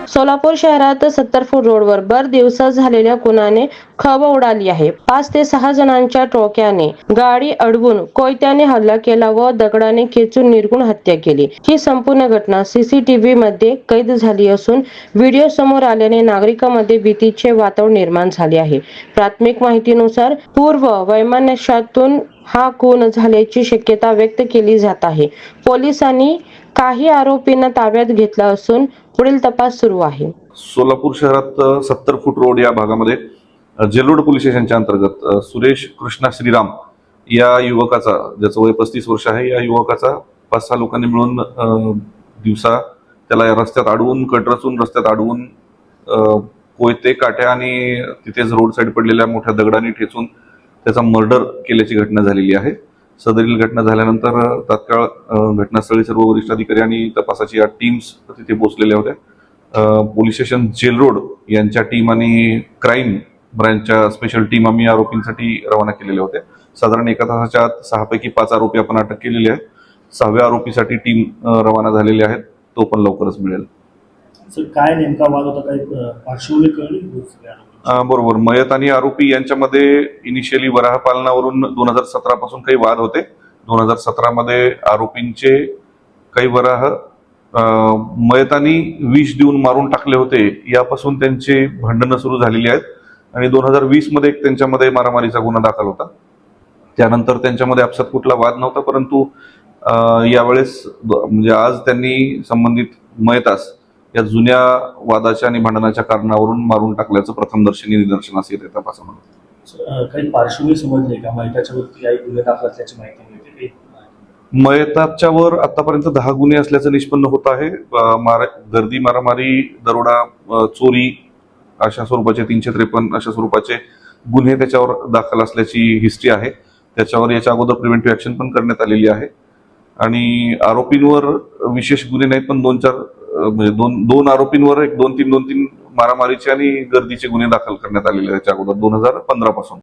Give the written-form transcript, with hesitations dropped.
सोलापूर शहरात 70 फूट रोडवर भर दिवसा झालेल्या खुनाने खळबळ उडाली आहे. 5 ते 6 जणांच्या टोळक्याने गाडी अडवून कोयत्याने हल्ला केला व दगडाने खेचून निर्घृण हत्या केली. ही संपूर्ण घटना सीसीटीव्ही मध्ये कैद झाली असून व्हिडिओ समोर आल्याने नागरिकांमध्ये भीतीचे वातावरण निर्माण झाले आहे. प्राथमिक माहितीनुसार पूर्व वैमनस्यातून हा खून झाल्याची शक्यता व्यक्त केली जात आहे. पोलिसांनी काही आरोपींना ताब्यात घेतलं असून पुढील तपास सुरू आहे. सोलापूर शहरात 70 फूट रोड या भागामध्ये जेलरोड पोलीस स्टेशनच्या अंतर्गत सुरेश कृष्णा श्रीराम या युवकाचा, ज्याचं वय 35 वर्ष आहे, या युवकाचा 5-6 लोकांनी मिळून दिवसा त्याला रस्त्यात अडवून, कट रचून रस्त्यात अडवून कोयते, काट्या आणि तिथेच रोड साईड पडलेल्या मोठ्या दगडांनी ठेचून त्याचा मर्डर केल्याची घटना झालेली आहे. सदरील घटना झाल्यानंतर तात्काळ घटनास्थळी सर्व वरिष्ठ अधिकारी आणि तपासाची 8 टीम्स तिथे पोहोचलेल्या होत्या. पोलीस स्टेशन जेलरोड यांच्या टीम आणि क्राईम ब्रांचच्या स्पेशल टीम आम्ही आरोपींसाठी रवाना केलेल्या होत्या. साधारण 1 तासाच्या आत 6 पैकी 5 आरोपी आपण अटक केलेले आहेत. 6व्या आरोपीसाठी टीम रवाना झालेली आहेत. तो पण लवकरच मिळेल. काय नेमका वाद होता, काही पार्श्वभूमी कळली? बरोबर. मयत आणि आरोपी यांच्यामध्ये इनिशियली वराह पालनावरून 2017 पासून काही वाद होते. 2017 मध्ये आरोपींचे काही वराह मयतांनी विष देऊन मारून टाकले होते, यापासून त्यांचे भांडणं सुरू झालेली आहेत. आणि 2020 मध्ये त्यांच्यामध्ये मारामारीचा गुन्हा दाखल होता. त्यानंतर त्यांच्यामध्ये आपसात कुठला वाद नव्हता, परंतु यावेळेस म्हणजे आज त्यांनी संबंधित मयतास या जुन्या वादाच्या आणि भांडणाच्या कारणावरून मारून टाकल्याचं प्रथमदर्शनी निदर्शनास येते तपासामध्ये. काही पार्श्वभूमी समजली का? मयताच्या वरती काही गुन्हे दाखल असल्याची माहिती मिळते? मयताच्या वर आतापर्यंत 10 गुन्हे असल्याचं निष्पन्न होत आहे. गर्दी, मारामारी, दरोडा, चोरी अशा स्वरूपाचे 353 अशा स्वरूपाचे गुन्हे त्याच्यावर दाखल असल्याची हिस्ट्री आहे. त्याच्यावर याच्या अगोदर प्रिव्हेंटिव्ह ऍक्शन पण करण्यात आलेली आहे. आणि आरोपींवर विशेष गुन्हे नाहीत, पण 2-4 म्हणजे दोन आरोपींवर 2-3 मारामारीचे आणि गर्दीचे गुन्हे दाखल करण्यात आलेले आहेत त्याच्या अगोदर 2015 पासून.